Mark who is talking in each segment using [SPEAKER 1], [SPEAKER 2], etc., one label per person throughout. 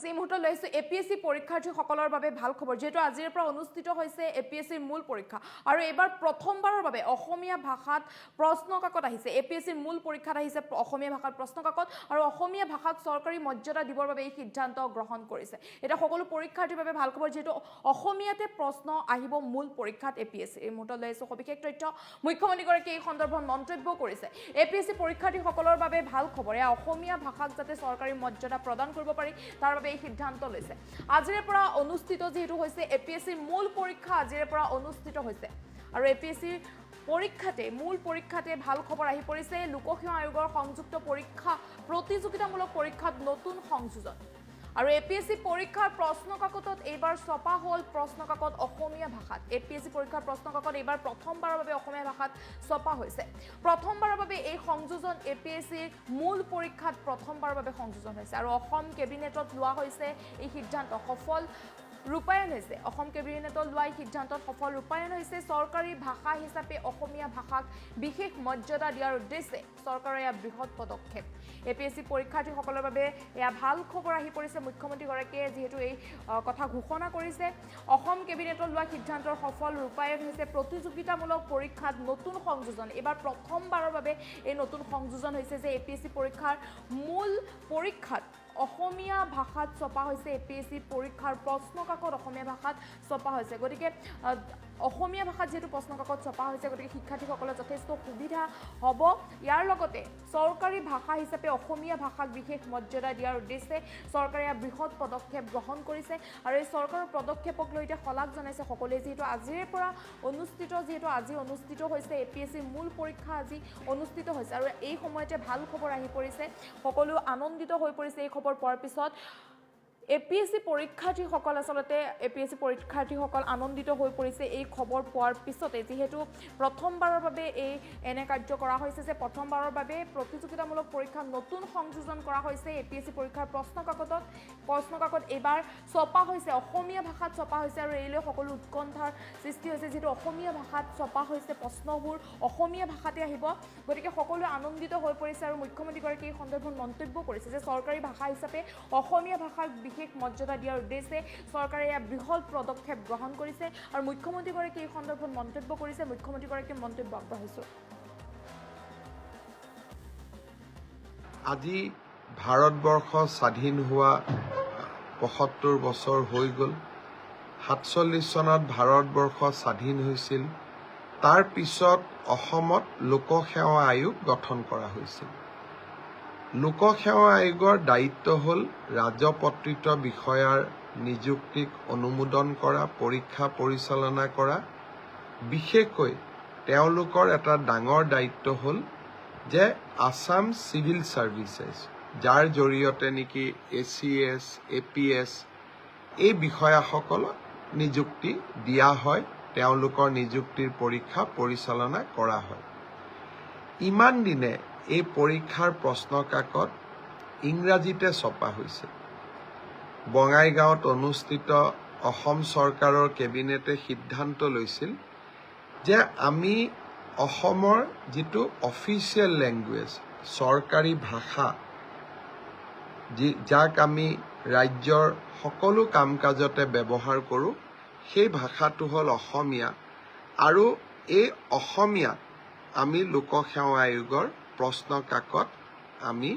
[SPEAKER 1] এই মুহূৰ্তত লৈ আহিছোঁ APSC পৰীক্ষাৰ্থীসকলৰ বাবে ভাল খবৰ যেহেতু আজিৰ পৰা অনুষ্ঠিত হৈছে APSCৰ মূল পৰীক্ষা আৰু এবাৰ প্ৰথমবাৰৰ বাবে অসমীয়া ভাষাত প্ৰশ্ন কাকত আহিছে APSCৰ মূল পৰীক্ষাত আহিছে অসমীয়া ভাষাত প্ৰশ্ন কাকত আৰু অসমীয়া ভাষাক চৰকাৰী মৰ্যাদা দিবৰ বাবে এই সিদ্ধান্ত গ্ৰহণ কৰিছে এটা সকলো পৰীক্ষাৰ্থীৰ বাবে ভাল খবৰ যেহেতু অসমীয়াতে প্ৰশ্ন আহিব মূল পৰীক্ষাত APSC এই মুহূৰ্তত লৈ আহিছোঁ সবিশেষ তথ্য মুখ্যমন্ত্ৰীগৰাকীয়ে এই সন্দৰ্ভত মন্তব্য কৰিছে APSC পৰীক্ষাৰ্থীসকলৰ বাবে ভাল খবৰ এয়া অসমীয়া ভাষাক যাতে চৰকাৰী মৰ্যাদা প্ৰদান কৰিব পাৰি তাৰ বাবে এই সিদ্ধান্ত লৈছে আজিৰ পৰা অনুষ্ঠিত যেহেতু হৈছে APSCৰ মূল পৰীক্ষা আজিৰ পৰা অনুষ্ঠিত হৈছে আৰু APSCৰ মূল পৰীক্ষাতে ভাল খবৰ আহি পৰিছে লোকসেৱা আয়োগৰ সংযুক্ত পৰীক্ষা প্ৰতিযোগিতামূলক পৰীক্ষাত নতুন সংযোজন আৰু APSC পৰীক্ষাৰ প্ৰশ্ন কাকতত এইবাৰ ছপা হ'ল প্ৰশ্ন কাকত অসমীয়া ভাষাত APSC পৰীক্ষাৰ প্ৰশ্ন কাকত এইবাৰ প্ৰথমবাৰৰ বাবে অসমীয়া ভাষাত ছপা হৈছে প্ৰথমবাৰৰ বাবে এই সংযোজন APSCৰ মূল পৰীক্ষাত প্ৰথমবাৰৰ বাবে সংযোজন হৈছে আৰু অসম কেবিনেটত লোৱা হৈছে এই সিদ্ধান্ত সফল ৰূপায়ণ হৈছে অসম কেবিনেটত লোৱা সিদ্ধান্তত সফল ৰূপায়ণ হৈছে চৰকাৰী ভাষা হিচাপে অসমীয়া ভাষাক বিশেষ মৰ্যাদা দিয়াৰ উদ্দেশ্যে চৰকাৰৰ এয়া বৃহৎ পদক্ষেপ APSC পৰীক্ষাৰ্থীসকলৰ বাবে এয়া ভাল খবৰ আহি পৰিছে মুখ্যমন্ত্ৰীগৰাকীয়ে যিহেতু এই কথা ঘোষণা কৰিছে অসম কেবিনেটত লোৱা সিদ্ধান্তৰ সফল ৰূপায়ণ হৈছে প্ৰতিযোগিতামূলক পৰীক্ষাত নতুন সংযোজন এবাৰ প্ৰথমবাৰৰ বাবে এই নতুন সংযোজন হৈছে যে APSC পৰীক্ষাৰ মূল পৰীক্ষাত অসমীয়া ভাষাত ছপা হৈছে APSC পৰীক্ষাৰ প্ৰশ্ন কাকত অসমীয়া ভাষাত ছপা হৈছে গতিকে অসমীয়া ভাষাত যেহেতু প্ৰশ্ন কাকত ছপা হৈছে গতিকে শিক্ষাৰ্থীসকলৰ যথেষ্ট সুবিধা হ'ব ইয়াৰ লগতে চৰকাৰী ভাষা হিচাপে অসমীয়া ভাষাক বিশেষ মৰ্যাদা দিয়াৰ উদ্দেশ্যে চৰকাৰে বৃহৎ পদক্ষেপ গ্ৰহণ কৰিছে আৰু এই চৰকাৰৰ পদক্ষেপক লৈ এতিয়া শলাগ জনাইছে সকলোৱে যেহেতু আজিৰ পৰা আজি অনুষ্ঠিত হৈছে APSCৰ মূল পৰীক্ষা আজি অনুষ্ঠিত হৈছে আৰু এই সময়তে ভাল খবৰ আহি পৰিছে সকলো আনন্দিত হৈ পৰিছে এই খবৰ পোৱাৰ পিছত APSC পৰীক্ষাৰ্থীসকল আচলতে APSC পৰীক্ষাৰ্থীসকল আনন্দিত হৈ পৰিছে এই খবৰ পোৱাৰ পিছতে যেহেতু প্ৰথমবাৰৰ বাবে এই এনে কাৰ্য কৰা হৈছে যে প্ৰথমবাৰৰ বাবে প্ৰতিযোগিতামূলক পৰীক্ষা নতুন সংযোজন কৰা হৈছে APSC পৰীক্ষাৰ প্ৰশ্ন কাকত এইবাৰ ছপা হৈছে অসমীয়া ভাষাত ছপা হৈছে আৰু এইলৈ সকলো উৎকণ্ঠাৰ সৃষ্টি হৈছে যেহেতু অসমীয়া ভাষাত ছপা হৈছে প্ৰশ্নবোৰ অসমীয়া ভাষাতে আহিব গতিকে সকলোৱে আনন্দিত হৈ পৰিছে আৰু মুখ্যমন্ত্ৰীগৰাকীয়ে এই সন্দৰ্ভত মন্তব্য কৰিছে যে চৰকাৰী ভাষা হিচাপে অসমীয়া ভাষাক বিশেষ মৰ্যাদা দিয়াৰ উদ্দেশ্যে চৰকাৰে এয়া বৃহৎ পদক্ষেপ গ্ৰহণ কৰিছে আৰু মুখ্যমন্ত্ৰীগৰাকীয়ে এই সন্দৰ্ভত মন্তব্য কৰিছে মুখ্যমন্ত্ৰীগৰাকীয়ে মন্তব্য আগবঢ়াইছে
[SPEAKER 2] আজি ভাৰতবৰ্ষ স্বাধীন হোৱা ৭৫ বছৰ হৈ গ'ল ৪৭ চনত ভাৰতবৰ্ষ স্বাধীন হৈছিল তাৰ পিছত অসমত লোকসেৱা আয়োগ গঠন কৰা হৈছিল লোকসেৱা আয়োগৰ দায়িত্ব হ'ল ৰাজপত্ৰিত বিষয়াৰ নিযুক্তিক অনুমোদন কৰা পৰীক্ষা পৰিচালনা কৰা বিশেষকৈ তেওঁলোকৰ এটা ডাঙৰ দায়িত্ব হ'ল যে আসাম চিভিল সাৰ্ভিসেছ যাৰ জৰিয়তে নেকি ACS APS এই বিষয়াসকলক নিযুক্তি দিয়া হয় তেওঁলোকৰ নিযুক্তিৰ পৰীক্ষা পৰিচালনা কৰা হয় ইমান দিনে এই পৰীক্ষাৰ প্ৰশ্ন কাকত ইংৰাজীতে ছপা হৈছে বঙাইগাঁৱত অনুষ্ঠিত অসম চৰকাৰৰ কেবিনেটে সিদ্ধান্ত লৈছিল যে আমি অসমৰ যিটো অফিচিয়েল লেংগুৱেজ চৰকাৰী ভাষা যাক আমি ৰাজ্যৰ সকলো কাম কাজতে ব্যৱহাৰ কৰোঁ সেই ভাষাটো হ'ল অসমীয়া আৰু এই অসমীয়াত আমি লোকসেৱা আয়োগৰ প্ৰশ্ন কাকত আমি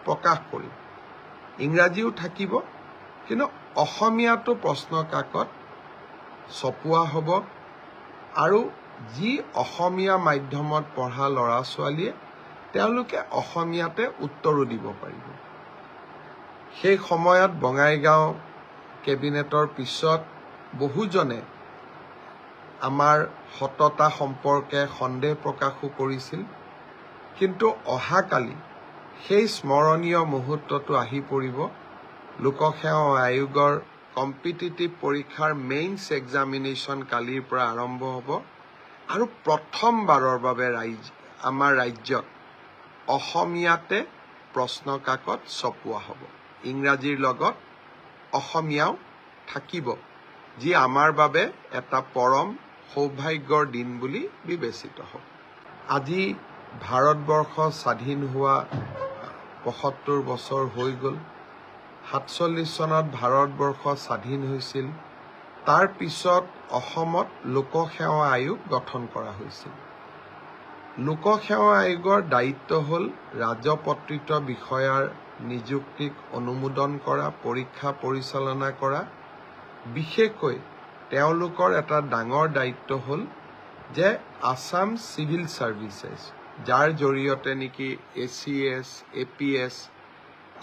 [SPEAKER 2] প্ৰকাশ কৰিম ইংৰাজীও থাকিব কিন্তু অসমীয়াটো প্ৰশ্ন কাকত ছপোৱা হ'ব আৰু যি অসমীয়া মাধ্যমত পঢ়া ল'ৰা ছোৱালীয়ে তেওঁলোকে অসমীয়াতে উত্তৰো দিব পাৰিব সেই সময়ত বঙাইগাঁও কেবিনেটৰ পিছত বহুজনে আমাৰ সততা সম্পৰ্কে সন্দেহ প্ৰকাশো কৰিছিল কিন্তু অহাকালি সেই স্মৰণীয় মুহূৰ্তটো আহি পৰিব লোকসেৱা আয়োগৰ কম্পিটিটিভ পৰীক্ষাৰ মেইনছ এক্সামিনেশ্যন কালিৰ পৰা আৰম্ভ হ'ব আৰু প্ৰথমবাৰৰ বাবে আমাৰ ৰাজ্যত অসমীয়াতে প্ৰশ্ন কাকত ছপোৱা হ'ব ইংৰাজীৰ লগত অসমীয়াও থাকিব যি আমাৰ বাবে এটা পৰম সৌভাগ্যৰ দিন বুলি বিবেচিত হ'ব আজি ভাৰতবৰ্ষ স্বাধীন হোৱা ৭৫ বছৰ হৈ গ'ল 1947 চনত ভাৰতবৰ্ষ স্বাধীন হৈছিল। তাৰ পিছত অসমত লোকসেৱা আয়োগ গঠন কৰা হৈছিল। লোকসেৱা আয়োগৰ দায়িত্ব হ'ল ৰাজপত্ৰিত বিষয়াৰ নিযুক্তিক অনুমোদন কৰা, পৰীক্ষা পৰিচালনা কৰা। বিশেষকৈ তেওঁলোকৰ এটা ডাঙৰ দায়িত্ব হ'ল যে আছাম চিভিল ছাৰ্ভিচেছ, যাৰ জৰিয়তে নেকি ACS, APS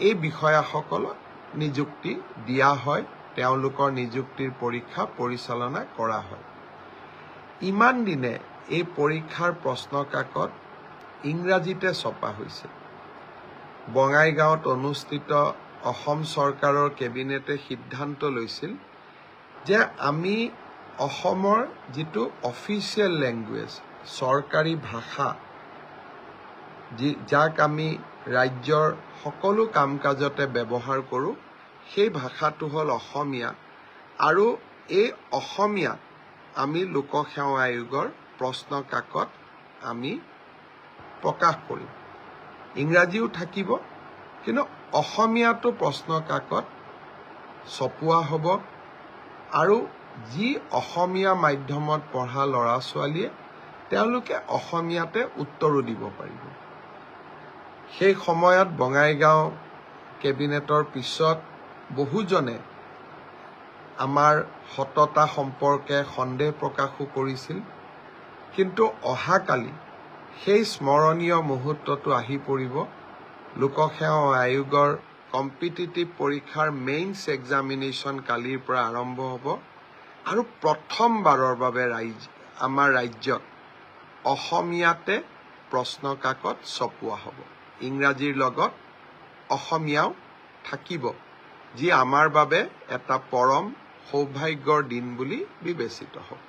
[SPEAKER 2] এই বিষয়াসকলক নিযুক্তি দিয়া হয়, তেওঁলোকৰ নিযুক্তিৰ পৰীক্ষা পৰিচালনা কৰা হয়। ইমান দিনে এই পৰীক্ষাৰ প্ৰশ্ন কাকত ইংৰাজীতে ছপা হৈছে। বঙাইগাঁৱত অনুষ্ঠিত অসম চৰকাৰৰ কেবিনেটে সিদ্ধান্ত লৈছিল যে আমি অসমৰ যিটো অফিচিয়েল লেংগুৱেজ, চৰকাৰী ভাষা, যাক আমি ৰাজ্যৰ সকলো কাম কাজতে ব্যৱহাৰ কৰোঁ, সেই ভাষাটো হ'ল অসমীয়া। আৰু এই অসমীয়াত আমি লোকসেৱা আয়োগৰ প্ৰশ্ন কাকত আমি প্ৰকাশ কৰিম। ইংৰাজীও থাকিব, কিন্তু অসমীয়াটো প্ৰশ্ন কাকত ছপোৱা হ'ব। আৰু যি অসমীয়া মাধ্যমত পঢ়া ল'ৰা ছোৱালীয়ে তেওঁলোকে অসমীয়াতে উত্তৰো দিব পাৰিব। সেই সময়ত বঙাইগাঁও কেবিনেটৰ পিছত বহুজনে আমাৰ সততা সম্পৰ্কে সন্দেহ প্ৰকাশো কৰিছিল। কিন্তু অহাকালি সেই স্মৰণীয় মুহূৰ্তটো আহি পৰিব। লোকসেৱা আয়োগৰ কম্পিটিটিভ পৰীক্ষাৰ মেইনছ এক্সামিনেশ্যন কালিৰ পৰা আৰম্ভ হ'ব। আৰু প্ৰথমবাৰৰ বাবে আমাৰ ৰাজ্যত অসমীয়াতে প্ৰশ্ন কাকত ছপোৱা হ'ব। ইংৰাজীৰ লগত অসমীয়াও থাকিব, যি আমাৰ বাবে এটা পৰম সৌভাগ্যৰ দিন বুলি বিবেচিত হ'ব।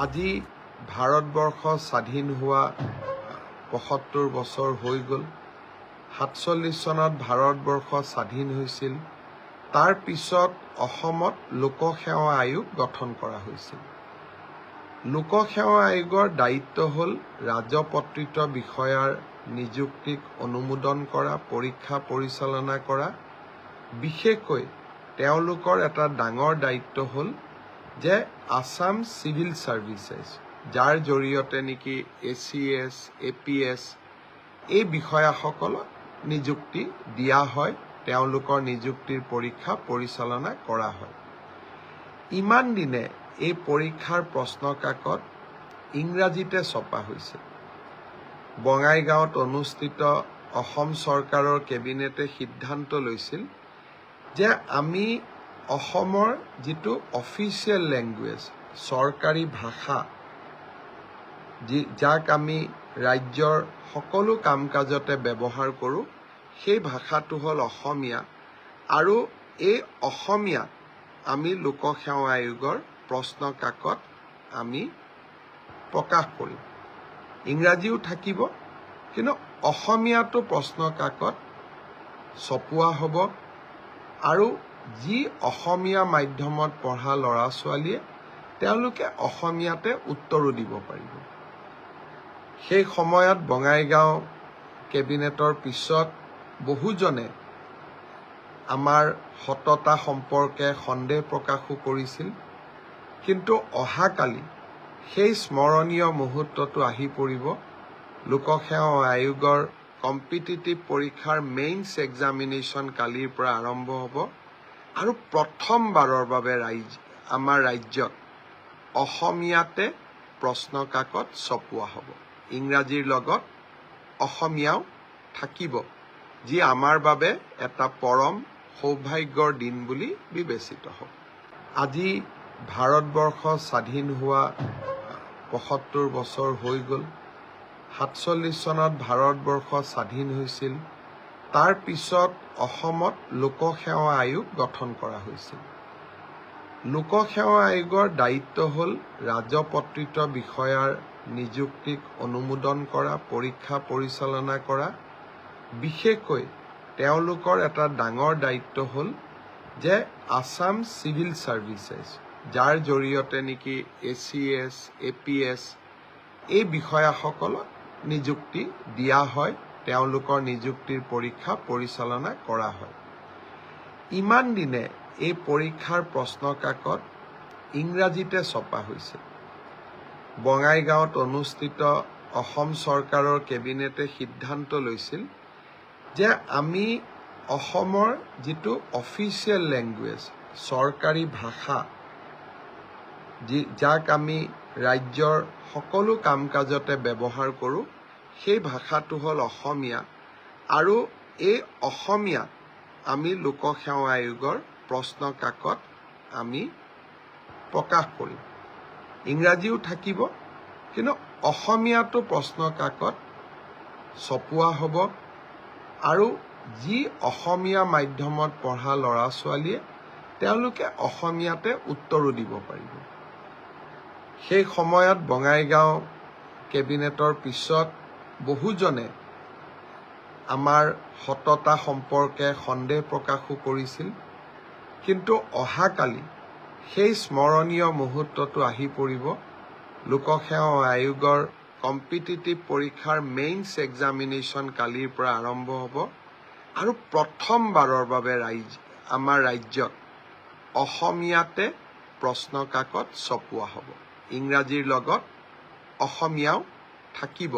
[SPEAKER 2] আজি ভাৰতবৰ্ষ স্বাধীন হোৱা ৭৫ বছৰ হৈ গ'ল। 1947 চনত ভাৰতবৰ্ষ স্বাধীন হৈছিল। তাৰ পিছত অসমত লোকসেৱা আয়োগ গঠন কৰা হৈছিল। লোকসেৱা আয়োগৰ দায়িত্ব হ'ল ৰাজপত্ৰিত বিষয়াৰ নিযুক্তিক অনুমোদন কৰা, পৰীক্ষা পৰিচালনা কৰা। বিশেষকৈ তেওঁলোকৰ এটা ডাঙৰ দায়িত্ব হ'ল যে আছাম চিভিল ছাৰ্ভিচেছ, যাৰ জৰিয়তে নেকি ACS, APS এই বিষয়াসকলক নিযুক্তি দিয়া হয়, তেওঁলোকৰ নিযুক্তিৰ পৰীক্ষা পৰিচালনা কৰা হয়। ইমান দিনে এই পৰীক্ষাৰ প্ৰশ্ন কাকত ইংৰাজীতে ছপা হৈছে। বঙাইগাঁৱত অনুষ্ঠিত অসম চৰকাৰৰ কেবিনেটে সিদ্ধান্ত লৈছিল যে আমি অসমৰ যিটো অফিচিয়েল লেংগুৱেজ, চৰকাৰী ভাষা, যাক আমি ৰাজ্যৰ সকলো কাম কাজতে ব্যৱহাৰ কৰোঁ, সেই ভাষাটো হ'ল অসমীয়া। আৰু এই অসমীয়াত আমি লোকসেৱা আয়োগৰ প্ৰশ্ন কাকত আমি প্ৰকাশ কৰিম। ইংৰাজীও থাকিব, কিন্তু অসমীয়াটো প্ৰশ্ন কাকত ছপোৱা হ'ব। আৰু যি অসমীয়া মাধ্যমত পঢ়া ল'ৰা ছোৱালীয়ে তেওঁলোকে অসমীয়াতে উত্তৰো দিব পাৰিব। সেই সময়ত বঙাইগাঁও কেবিনেটৰ পিছত বহুজনে আমাৰ সততা সম্পৰ্কে সন্দেহ প্ৰকাশো কৰিছিল। কিন্তু অহাকালি সেই স্মৰণীয় মুহূৰ্তটো আহি পৰিব। লোকসেৱা আয়োগৰ কম্পিটিটিভ পৰীক্ষাৰ মেইনছ এক্সামিনেশ্যন কালিৰ পৰা আৰম্ভ হ'ব। আৰু প্ৰথমবাৰৰ বাবে আমাৰ ৰাজ্যত অসমীয়াতে প্ৰশ্ন কাকত ছপোৱা হ'ব। ইংৰাজীৰ লগত অসমীয়াও থাকিব, যি আমাৰ বাবে এটা পৰম সৌভাগ্যৰ দিন বুলি বিবেচিত হ'ব। আজি ভাৰতবৰ্ষ স্বাধীন হোৱা ৭৫ বছৰ হৈ গ'ল। 1947 চনত ভাৰতবৰ্ষ স্বাধীন হৈছিল। তাৰ পিছত অসমত লোকসেৱা আয়োগ গঠন কৰা হৈছিল। লোকসেৱা আয়োগৰ দায়িত্ব হ'ল ৰাজপত্ৰিত বিষয়াৰ নিযুক্তিক অনুমোদন কৰা, পৰীক্ষা পৰিচালনা কৰা, বিশেষকৈ তেওঁলোকৰ এটা ডাঙৰ দায়িত্ব হ'ল যে আছাম চিভিল ছাৰ্ভিচেছ, যাৰ জৰিয়তে নেকি ACS, APS এই বিষয়াসকলক নিযুক্তি দিয়া হয়, তেওঁলোকৰ নিযুক্তিৰ পৰীক্ষা পৰিচালনা কৰা হয়। ইমান দিনে এই পৰীক্ষাৰ প্ৰশ্ন কাকত ইংৰাজীতে ছপা হৈছে। বঙাইগাঁৱত অনুষ্ঠিত অসম চৰকাৰৰ কেবিনেটে সিদ্ধান্ত লৈছিল যে আমি অসমৰ যিটো অফিচিয়েল লেংগুৱেজ, চৰকাৰী ভাষা, যাক আমি ৰাজ্যৰ সকলো কাম কাজতে ব্যৱহাৰ কৰোঁ, সেই ভাষাটো হ'ল অসমীয়া। আৰু এই অসমীয়াত আমি লোকসেৱা আয়োগৰ প্ৰশ্ন কাকত আমি প্ৰকাশ কৰিম। ইংৰাজীও থাকিব, কিন্তু অসমীয়াটো প্ৰশ্ন কাকত ছপোৱা হ'ব। আৰু যি অসমীয়া মাধ্যমত পঢ়া ল'ৰা ছোৱালীয়ে তেওঁলোকে অসমীয়াতে উত্তৰো দিব পাৰিব। সেই সময়ত বঙাইগাঁও কেবিনেটৰ পিছত বহুজনে আমাৰ সততা সম্পৰ্কে সন্দেহ প্ৰকাশো কৰিছিল। কিন্তু অহাকালি সেই স্মৰণীয় মুহূৰ্তটো আহি পৰিব। লোকসেৱা আয়োগৰ কম্পিটিটিভ পৰীক্ষাৰ মেইনছ এক্সামিনেশ্যন কালিৰ পৰা আৰম্ভ হ'ব আৰু প্ৰথমবাৰৰ বাবে আমাৰ ৰাজ্যত অসমীয়াতে প্ৰশ্ন কাকত ছপোৱা হ'ব। ইংৰাজীৰ লগত অসমীয়াও থাকিব,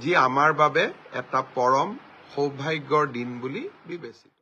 [SPEAKER 2] যি আমাৰ বাবে এটা পৰম সৌভাগ্যৰ দিন বুলি বিবেচিত।